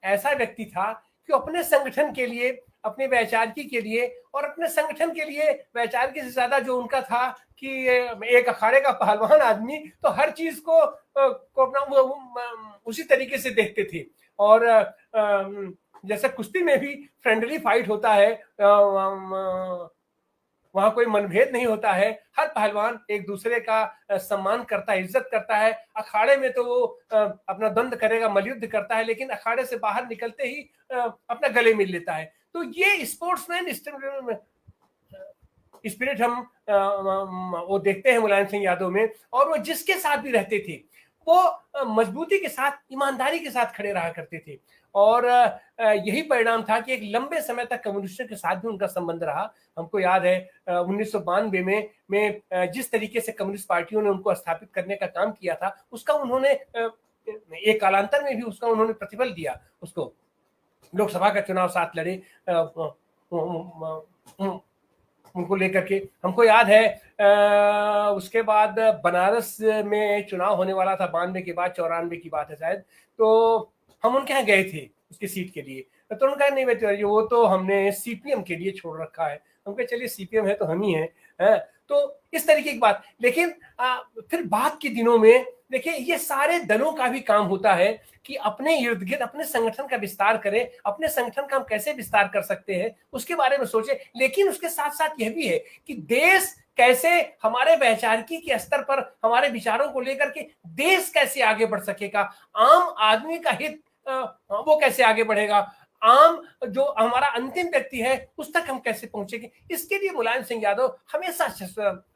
ऐसा व्यक्ति था कि अपने संगठन के लिए, अपने वैचारिकी के लिए और अपने संगठन के लिए वैचारिकी से ज्यादा जो उनका था कि एक अखाड़े का पहलवान आदमी तो हर चीज को अपना उसी तरीके से देखते थे। और जैसे कुश्ती में भी फ्रेंडली फाइट होता है, वहां कोई मनभेद नहीं होता है, हर पहलवान एक दूसरे का सम्मान करता है, इज्जत करता है। अखाड़े में तो वो अपना द्वंद करेगा, मलयुद्ध करता है, लेकिन अखाड़े से बाहर निकलते ही अपना गले मिल लेता है। तो ये स्पोर्ट्समैन स्पिरिट हम वो देखते हैं मुलायम सिंह यादव में। और वो जिसके साथ भी रहते थे वो मजबूती के साथ, ईमानदारी के साथ खड़े रहा करते थे। और यही परिणाम था कि एक लंबे समय तक कम्युनिस्टों के साथ भी उनका संबंध रहा। हमको याद है 1992 में जिस तरीके से कम्युनिस्ट पार्टियों ने उनको स्थापित करने का काम किया था, उसका उन्होंने एक कालांतर में भी उसका उन्होंने प्रतिफल दिया। उसको लोकसभा का चुनाव साथ लड़े उनको लेकर के। हमको याद है उसके बाद बनारस में चुनाव होने वाला था 92 के बाद, 94 की बात है शायद, तो हम उनके यहाँ गए थे उसकी सीट के लिए। तो उनका नहीं बेटे, वो तो हमने सीपीएम के लिए छोड़ रखा है। हम कहे चलिए सीपीएम है तो हम ही हैं, है? तो इस तरीके की बात। लेकिन फिर बाद के दिनों में देखिए ये सारे दलों का भी काम होता है कि अपने इर्द गिर्द अपने संगठन का विस्तार करें, अपने संगठन का हम कैसे विस्तार कर सकते हैं उसके बारे में सोचे। लेकिन उसके साथ साथ यह भी है कि देश कैसे हमारे वैचारिकी के स्तर पर हमारे विचारों को लेकर के देश कैसे आगे बढ़ सकेगा, आम आदमी का हित वो कैसे आगे बढ़ेगा, आम जो हमारा अंतिम व्यक्ति है उस तक हम कैसे पहुंचेंगे। इसके लिए मुलायम सिंह यादव हमेशा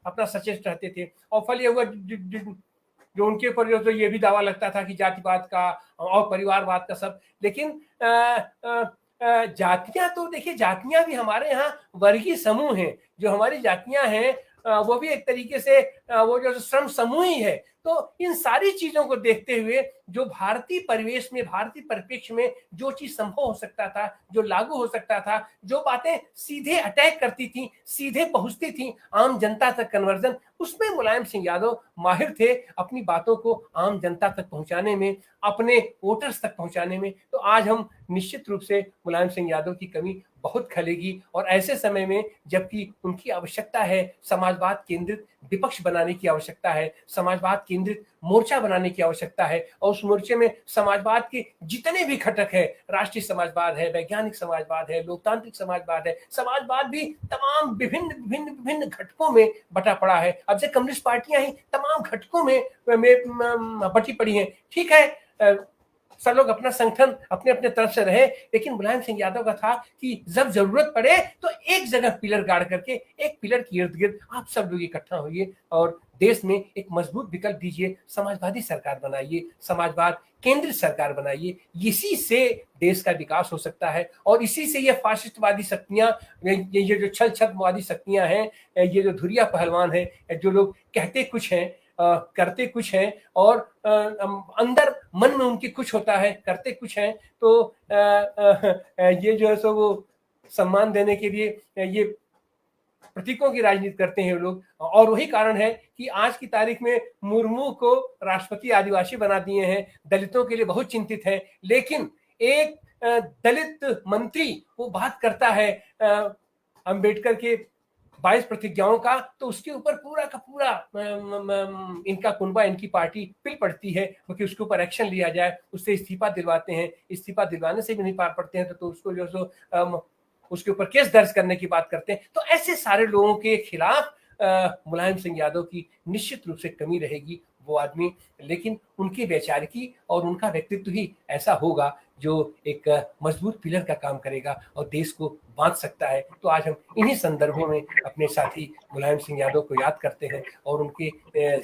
अपना सचेत रहते थे। और फल ये हुआ जो उनके ऊपर जो तो ये भी दावा लगता था कि जातिवाद का और परिवारवाद का सब। लेकिन जातियां तो देखिए, जातियां भी हमारे यहाँ वर्गीय समूह हैं। जो हमारी जातियां हैं वो भी एक तरीके से वो जो श्रम समूह ही है। तो इन सारी चीजों को देखते हुए जो भारतीय परिवेश में, भारतीय परिप्रेक्ष्य में जो चीज संभव हो सकता था, जो लागू हो सकता था, जो बातें सीधे अटैक करती थी, सीधे पहुंचती थी आम जनता तक कन्वर्जन, उसमें मुलायम सिंह यादव माहिर थे अपनी बातों को आम जनता तक पहुंचाने में, अपने वोटर्स तक पहुंचाने में। तो आज हम निश्चित रूप से मुलायम सिंह यादव की कमी बहुत खलेगी। और ऐसे समय में जबकि उनकी आवश्यकता है समाजवाद केंद्रित विपक्ष बनाने की आवश्यकता है, समाजवाद केंद्रित मोर्चा बनाने की आवश्यकता है। और उस मोर्चे में समाजवाद के जितने भी घटक है, राष्ट्रीय समाजवाद है, वैज्ञानिक समाजवाद है, लोकतांत्रिक समाजवाद है, समाजवाद भी तमाम विभिन्न विभिन्न विभिन्न घटकों में बटा पड़ा है। अब से कम्युनिस्ट पार्टियां ही तमाम घटकों में बटी पड़ी हैं। ठीक है, सब लोग अपना संगठन अपने अपने तरफ से रहे, लेकिन मुलायम सिंह यादव का था कि जब जरूरत पड़े तो एक जगह पिलर गाड़ करके, एक पिलर के इर्द गिर्द आप सब लोग इकट्ठा होइए और देश में एक मजबूत विकल्प दीजिए, समाजवादी सरकार बनाइए, समाजवाद केंद्रित सरकार बनाइए। इसी से देश का विकास हो सकता है। और इसी से ये फाशिस्टवादी शक्तियां, ये जो छल छदवादी शक्तियां हैं, ये जो धुरिया पहलवान है, जो लोग कहते कुछ हैं करते कुछ हैं, और अंदर मन में उनकी कुछ होता है, करते कुछ हैं। तो ये जो है सो वो सम्मान देने के लिए ये प्रतीकों की राजनीति करते हैं लोग। और वही कारण है कि आज की तारीख में मुर्मू को राष्ट्रपति आदिवासी बना दिए हैं, दलितों के लिए बहुत चिंतित है। लेकिन एक दलित मंत्री वो बात करता है अंबेडकर के 22 प्रतिज्ञाओं का, तो उसके ऊपर पूरा का पूरा इनका कुनबा, इनकी पार्टी पिल पड़ती है क्योंकि उसके ऊपर एक्शन लिया जाए, उससे इस्तीफा दिलवाते हैं। इस्तीफा दिलवाने से भी नहीं पार पड़ते हैं तो उसको जो सो उसके ऊपर केस दर्ज करने की बात करते हैं। तो ऐसे सारे लोगों के खिलाफ मुलायम सिंह यादव की निश्चित रूप से कमी रहेगी वो आदमी। लेकिन उनकी वैचारिकी और उनका व्यक्तित्व ही ऐसा होगा जो एक मजबूत पिलर का काम करेगा और देश को बांध सकता है। तो आज हम इन्हीं संदर्भों में अपने साथी मुलायम सिंह यादव को याद करते हैं और उनके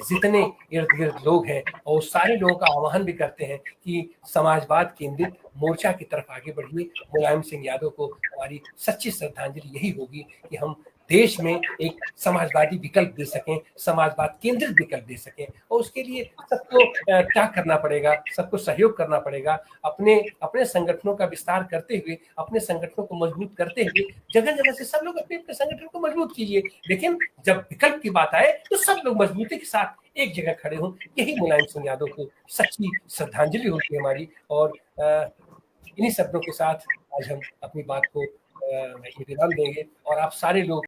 जितने इर्द गिर्द लोग हैं और सारे लोगों का आह्वान भी करते हैं कि समाजवाद केंद्रित मोर्चा की तरफ आगे बढ़िए। मुलायम सिंह यादव को हमारी सच्ची श्रद्धांजलि यही होगी कि हम देश में एक समाजवादी विकल्प दे सकें, समाजवाद केंद्रित विकल्प दे सकें। और उसके लिए सबको क्या करना पड़ेगा, सबको सहयोग करना पड़ेगा। अपने अपने संगठनों का विस्तार करते हुए, अपने संगठनों को मजबूत करते हुए, जगह जगह से सब लोग अपने अपने संगठन को मजबूत कीजिए। लेकिन जब विकल्प की बात आए तो सब लोग मजबूती के साथ एक जगह खड़े हों। यही मुलायम सिंह यादव को सच्ची श्रद्धांजलि होगी हमारी। और इन्हीं शब्दों के साथ आज हम अपनी बात को विराम देंगे और आप सारे लोग